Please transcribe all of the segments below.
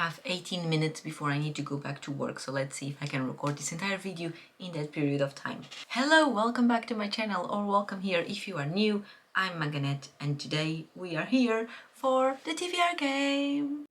have 18 minutes before I need to go back to work, so let's see if I can record this entire video in that period of time. Hello, welcome back to my channel, or welcome here if you are new. I'm Manganet, and today we are here for the TBR game.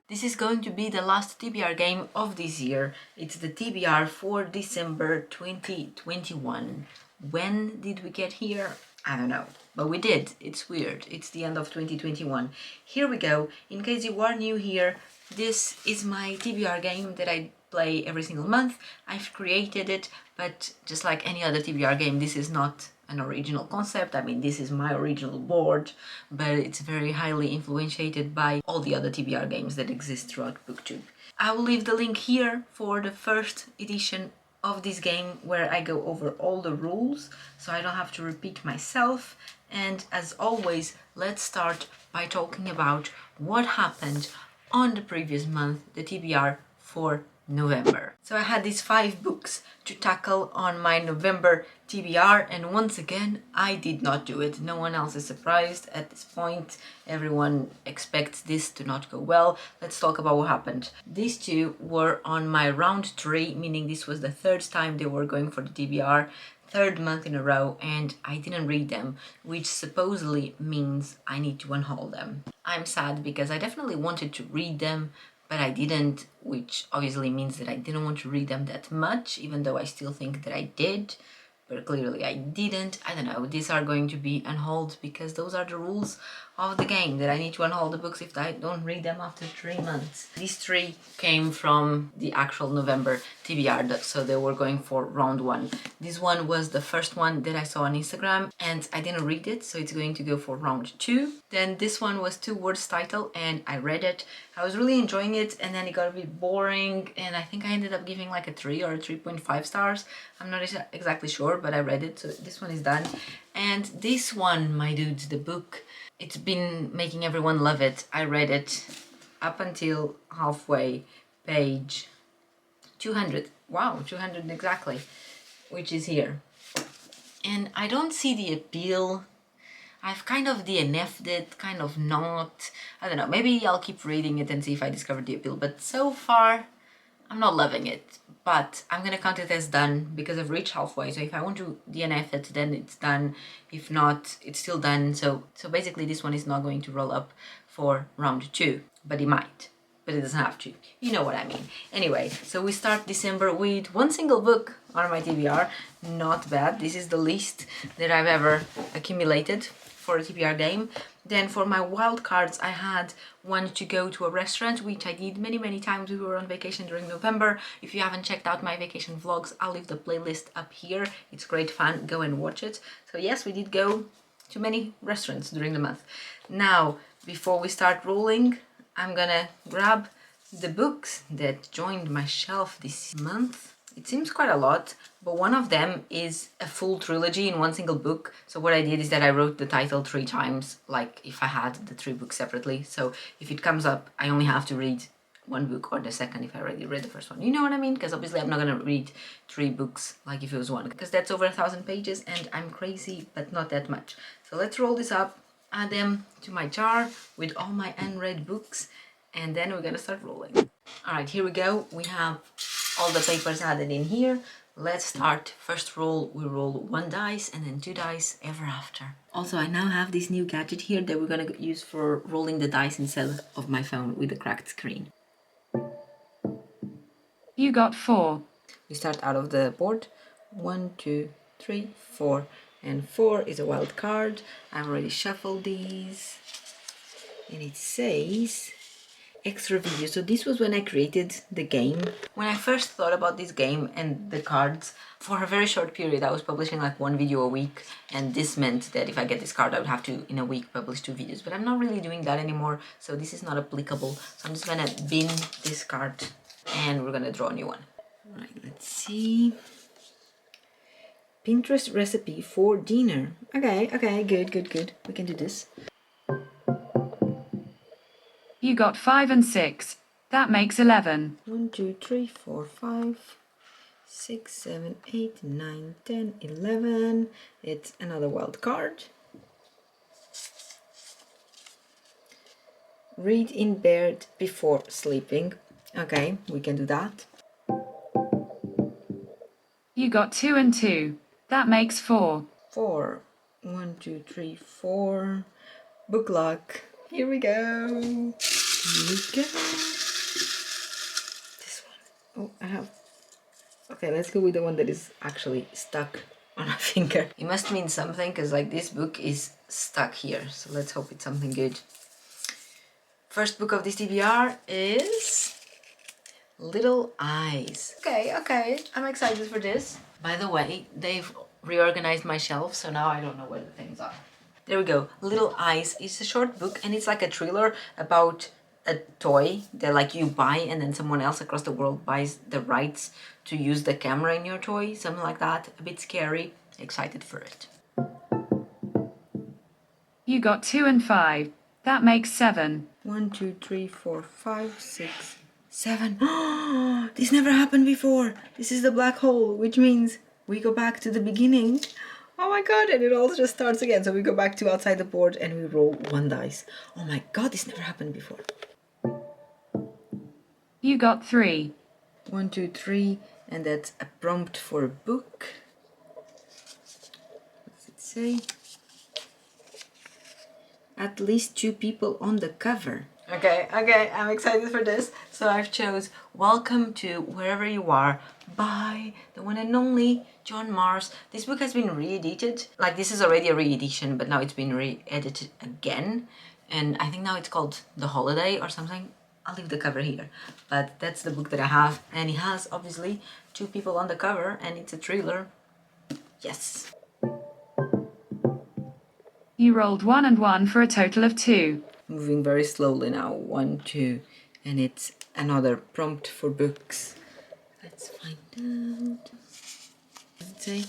This is going to be the last TBR game of this year. It's the TBR for December 2021. When did we get here? I don't know, but we did. It's weird. It's the end of 2021. Here we go. In case you are new here, this is my TBR game that I play every single month. I've created it, but just like any other TBR game, this is not an original concept. I mean, this is my original board, but it's very highly influenced by all the other TBR games that exist throughout BookTube. I will leave the link here for the first edition of this game, where I go over all the rules so I don't have to repeat myself. And as always, let's start by talking about what happened on the previous month, the TBR for November. So I had these 5 books to tackle on my November TBR, and once again I did not do it. No one else is surprised at this point. Everyone expects this to not go well. Let's talk about what happened. These 2 were on my round 3, meaning this was the 3rd time they were going for the TBR, 3rd month in a row, and I didn't read them, which supposedly means I need to unhaul them. I'm sad because I definitely wanted to read them, but I didn't, which obviously means that I didn't want to read them that much, even though I still think that I did, but clearly I didn't. I don't know, these are going to be unhauled because those are the rules of the game, that I need to unhaul the books if I don't read them after 3 months. These 3 came from the actual November TBR, so they were going for round 1. This one was the first one that I saw on Instagram, and I didn't read it, so it's going to go for round 2. Then this one was 2 words title, and I read it. I was really enjoying it, and then it got a bit boring, and I think I ended up giving like a 3 or 3.5 stars. I'm not exactly sure, but I read it, so this one is done. And this one, my dudes, the book, it's been making everyone love it. I read it up until halfway, page 200. Wow, 200 exactly, which is here. And I don't see the appeal. I've kind of DNF'd it, kind of not. I don't know, maybe I'll keep reading it and see if I discover the appeal, but so far I'm not loving it. But I'm gonna count it as done because I've reached halfway, so if I want to DNF it, then it's done. If not, it's still done. So basically this one is not going to roll up for round 2, but it might, but it doesn't have to. You know what I mean. Anyway, so we start December with 1 single book on my TBR. Not bad. This is the least that I've ever accumulated for a TBR game. Then for my wild cards, I had one to go to a restaurant, which I did many times. We were on vacation during November. If you haven't checked out my vacation vlogs, I'll leave the playlist up here. It's great fun. Go and watch it. So yes, we did go to many restaurants during the month. Now, before we start rolling, I'm gonna grab the books that joined my shelf this month. It seems quite a lot, but one of them is a full trilogy in 1 single book. So what I did is that I wrote the title 3 times, like if I had the 3 books separately. So if it comes up, I only have to read 1 book or the second if I already read the first one. You know what I mean? Because obviously I'm not gonna read 3 books like if it was 1, because that's over 1,000 pages and I'm crazy, but not that much. So let's roll this up, add them to my jar with all my unread books, and then we're gonna start rolling. All right, here we go. We have all the papers added in here. Let's start. First roll, we roll 1 dice and then 2 dice ever after. Also, I now have this new gadget here that we're gonna use for rolling the dice instead of my phone with a cracked screen. You got 4. We start out of the board. 1, 2, 3, 4. And 4 is a wild card. I've already shuffled these. And it says extra video. So this was when I created the game. When I first thought about this game and the cards, for a very short period I was publishing like 1 video a week, and this meant that if I get this card I would have to in a week publish 2 videos, but I'm not really doing that anymore, so this is not applicable. So I'm just gonna bin this card and we're gonna draw a new one. All right, let's see. Pinterest recipe for dinner. Okay, good. We can do this. You got 5 and 6. That makes 11. 1, 2, 3, 4, 5, 6, 7, 8, 9, 10, 11. It's another wild card. Read in bed before sleeping. Okay, we can do that. You got 2 and 2. That makes 4. 4. 1, 2, 3, 4. Book luck. Here we go. Here we go. This one. Oh, I have. Okay, let's go with the one that is actually stuck on a finger. It must mean something because like this book is stuck here. So let's hope it's something good. First book of this TBR is Little Eyes. Okay, I'm excited for this. By the way, they've reorganized my shelf, so now I don't know where the things are. There we go. Little Eyes is a short book and it's like a thriller about a toy that like you buy and then someone else across the world buys the rights to use the camera in your toy, something like that. A bit scary. Excited for it. You got 2 and 5. That makes 7. 1, 2, 3, 4, 5, 6, 7. This never happened before. This is the black hole, which means we go back to the beginning. Oh my god, and it all just starts again. So we go back to outside the board and we roll 1 dice. Oh my god, this never happened before. You got 3. 1, 2, 3, and that's a prompt for a book. What's it say? At least 2 people on the cover. Okay, I'm excited for this. So I've chose Welcome to Wherever You Are by the one and only John Mars. This book has been re-edited. Like this is already a re-edition, but now it's been re-edited again. And I think now it's called The Holiday or something. I'll leave the cover here. But that's the book that I have. And it has obviously 2 people on the cover and it's a thriller. Yes. You rolled 1 and 1 for a total of 2. Moving very slowly now. 1, 2, and it's another prompt for books. Let's find out. Let's say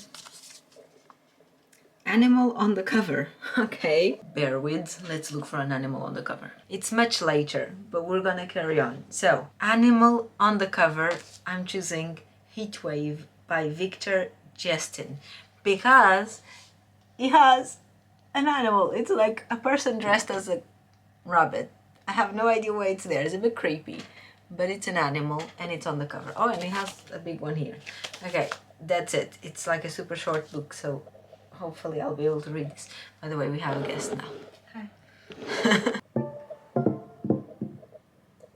animal on the cover. Okay, bear with. Let's look for an animal on the cover. It's much later, but we're gonna carry on. So, animal on the cover. I'm choosing Heatwave by Victor Justin because it has an animal. It's like a person dressed as a rabbit. I have no idea why it's there. It's a bit creepy, but it's an animal and it's on the cover. Oh, and it has a big one here. Okay, that's it. It's like a super short book, so hopefully I'll be able to read this. By the way, we have a guest now. Hi.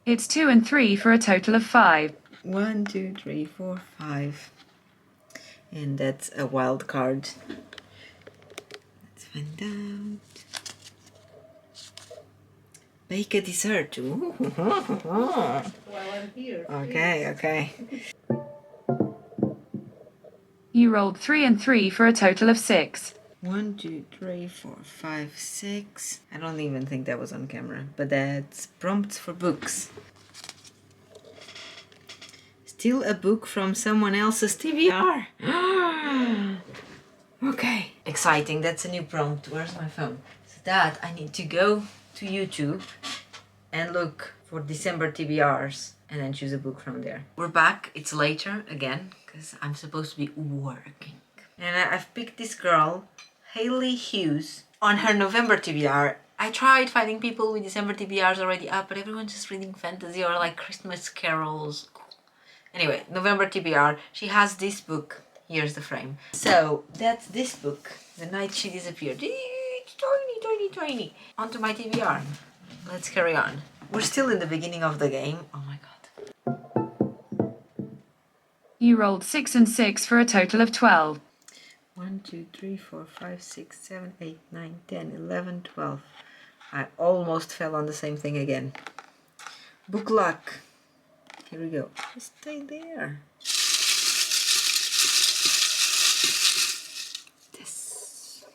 It's 2 and 3 for a total of 5. 1, 2, 3, 4, 5. And that's a wild card. Let's find out. Bake a dessert. Ooh. While I'm here. Okay. You rolled 3 and 3 for a total of 6. 1, 2, 3, 4, 5, 6. I don't even think that was on camera, but that's prompts for books. Steal a book from someone else's TBR. Okay. Exciting. That's a new prompt. Where's my phone? So that I need to go to YouTube and look for December TBRs and then choose a book from there. We're back. It's later again because I'm supposed to be working. And I've picked this girl, Hayley Hughes, on her November TBR. I tried finding people with December TBRs already up, but everyone's just reading fantasy or like Christmas carols. Anyway, November TBR. She has this book. Here's the frame. So that's this book, The Night She Disappeared. It's tiny. Onto my TBR. Let's carry on. We're still in the beginning of the game. Oh my god. You rolled 6 and 6 for a total of 12. 1, 2, 3, 4, 5, 6, 7, 8, 9, 10, 11, 12. I almost fell on the same thing again. Book luck. Here we go. Stay there. This.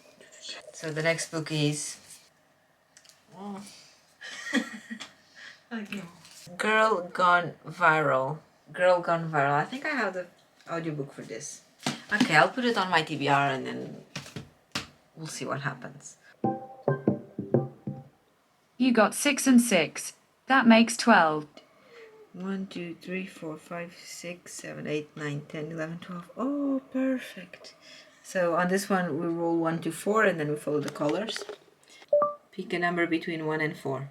So the next book is okay. Girl Gone Viral. Girl Gone Viral. I think I have the audiobook for this. Okay, I'll put it on my TBR and then we'll see what happens. You got 6 and 6. That makes 12. 1, 2, 3, 4, 5, 6, 7, 8, 9, 10, 11, 12. Oh, perfect. So on this one, we roll 1 to 4 and then we follow the colors. Pick a number between 1 and 4.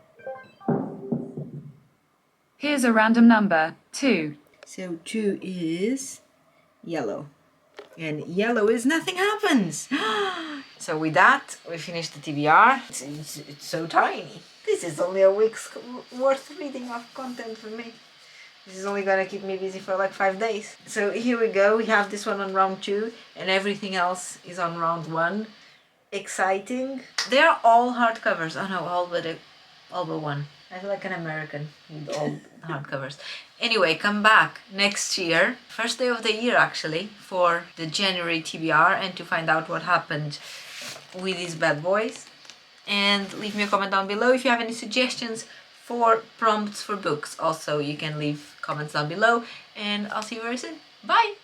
Here's a random number, 2. So 2 is yellow. And yellow is nothing happens. So with that, we finished the TBR. It's so tiny. This is only a week's worth reading of content for me. This is only gonna keep me busy for like 5 days. So here we go. We have this one on round 2 and everything else is on round 1. Exciting. They are all hardcovers. Oh no, all but one. I feel like an American with all hardcovers. Anyway, come back next year, first day of the year actually, for the January TBR and to find out what happened with these bad boys. And leave me a comment down below if you have any suggestions for prompts for books. Also, you can leave comments down below and I'll see you very soon. Bye!